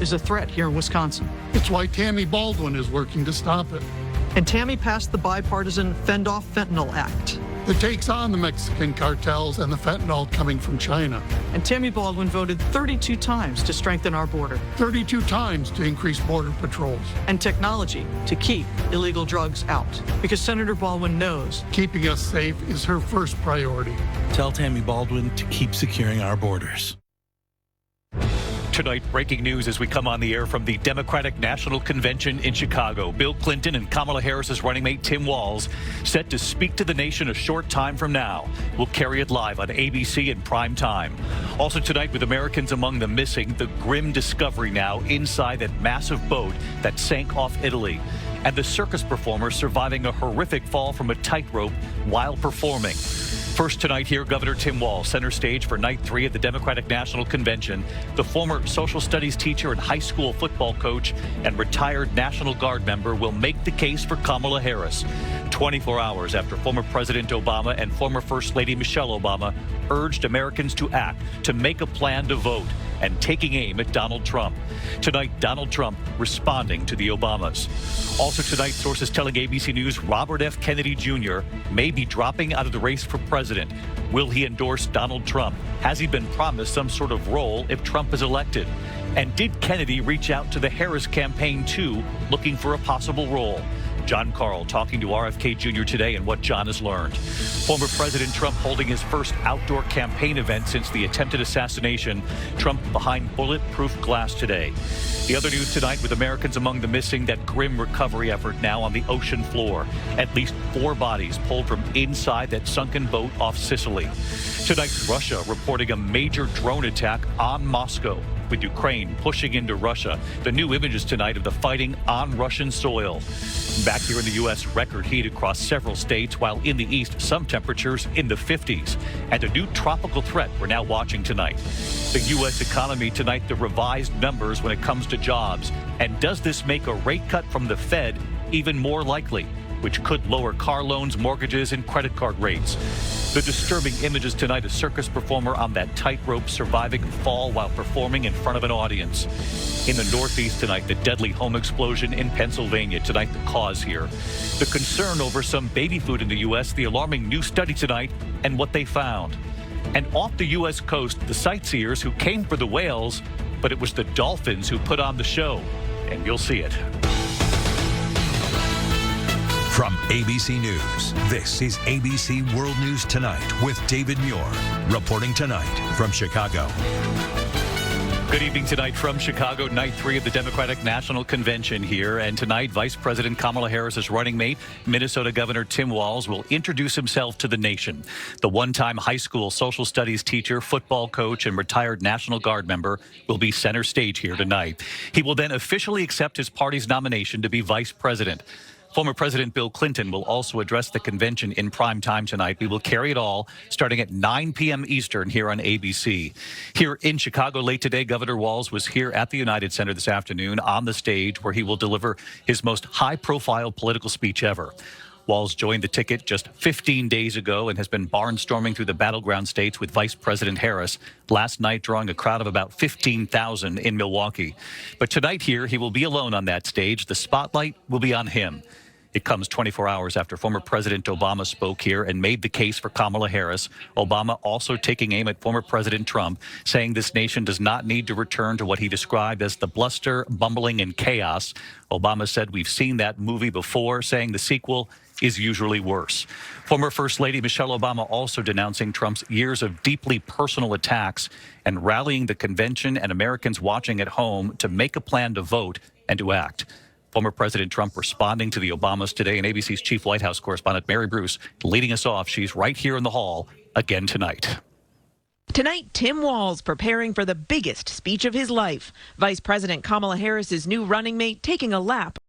is a threat here in Wisconsin. It's why Tammy Baldwin is working to stop it. And Tammy passed the bipartisan Fend Off Fentanyl Act. That takes on the Mexican cartels and the fentanyl coming from China. And Tammy Baldwin voted 32 times to strengthen our border. 32 times to increase border patrols. And technology to keep illegal drugs out. Because Senator Baldwin knows keeping us safe is her first priority. Tell Tammy Baldwin to keep securing our borders. Tonight, breaking news as we come on the air from the Democratic National Convention in Chicago. Bill Clinton and Kamala Harris's running mate Tim Walz set to speak to the nation a short time from now. We'll carry it live on ABC in prime time. Also tonight, with Americans among the missing, the grim discovery now inside that massive boat that sank off Italy. And the circus performer surviving a horrific fall from a tightrope while performing. First tonight here, Governor Tim Walz, center stage for night 3 at the Democratic National Convention. The former social studies teacher and high school football coach and retired National Guard member will make the case for Kamala Harris. 24 hours after former President Obama and former First Lady Michelle Obama urged Americans to act, to make a plan to vote, and taking aim at Donald Trump. Tonight, Donald Trump responding to the Obamas. Also tonight, sources telling ABC News Robert F. Kennedy Jr. may be dropping out of the race for president. Will he endorse Donald Trump? Has he been promised some sort of role if Trump is elected? And did Kennedy reach out to the Harris campaign too, looking for a possible role? John Carl talking to RFK Jr. today and what John has learned. Former President Trump holding his first outdoor campaign event since the attempted assassination. Trump behind bulletproof glass today. The other news tonight with Americans among the missing, that grim recovery effort now on the ocean floor. At least 4 bodies pulled from inside that sunken boat off Sicily. Tonight, Russia reporting a major drone attack on Moscow, with Ukraine pushing into Russia. The new images tonight of the fighting on Russian soil. Back here in the U.S., record heat across several states, while in the east, some temperatures in the 50s. And a new tropical threat we're now watching tonight. The U.S. economy tonight, the revised numbers when it comes to jobs. And does this make a rate cut from the Fed even more likely, which could lower car loans, mortgages, and credit card rates? The disturbing images tonight, a circus performer on that tightrope surviving a fall while performing in front of an audience. In the Northeast tonight, the deadly home explosion in Pennsylvania. Tonight, the cause here. The concern over some baby food in the U.S., the alarming new study tonight, and what they found. And off the U.S. coast, the sightseers who came for the whales, but it was the dolphins who put on the show. And you'll see it. From ABC News, this is ABC World News Tonight with David Muir, reporting tonight from Chicago. Good evening tonight from Chicago, night 3 of the Democratic National Convention here. And tonight, Vice President Kamala Harris's running mate, Minnesota Governor Tim Walz, will introduce himself to the nation. The one-time high school social studies teacher, football coach, and retired National Guard member will be center stage here tonight. He will then officially accept his party's nomination to be vice president. Former President Bill Clinton will also address the convention in prime time tonight. We will carry it all starting at 9 p.m. Eastern here on ABC. Here in Chicago late today, Governor Walz was here at the United Center this afternoon on the stage where he will deliver his most high-profile political speech ever. Walz joined the ticket just 15 days ago and has been barnstorming through the battleground states with Vice President Harris, last night drawing a crowd of about 15,000 in Milwaukee. But tonight here, he will be alone on that stage. The spotlight will be on him. It comes 24 hours after former President Obama spoke here and made the case for Kamala Harris. Obama also taking aim at former President Trump, saying this nation does not need to return to what he described as the bluster, bumbling, and chaos. Obama said we've seen that movie before, saying the sequel is usually worse. Former First Lady Michelle Obama also denouncing Trump's years of deeply personal attacks and rallying the convention and Americans watching at home to make a plan to vote and to act. Former President Trump responding to the Obamas today, and ABC's chief White House correspondent Mary Bruce leading us off. She's right here in the hall again tonight. Tonight, Tim Walz preparing for the biggest speech of his life. Vice President Kamala Harris's new running mate taking a lap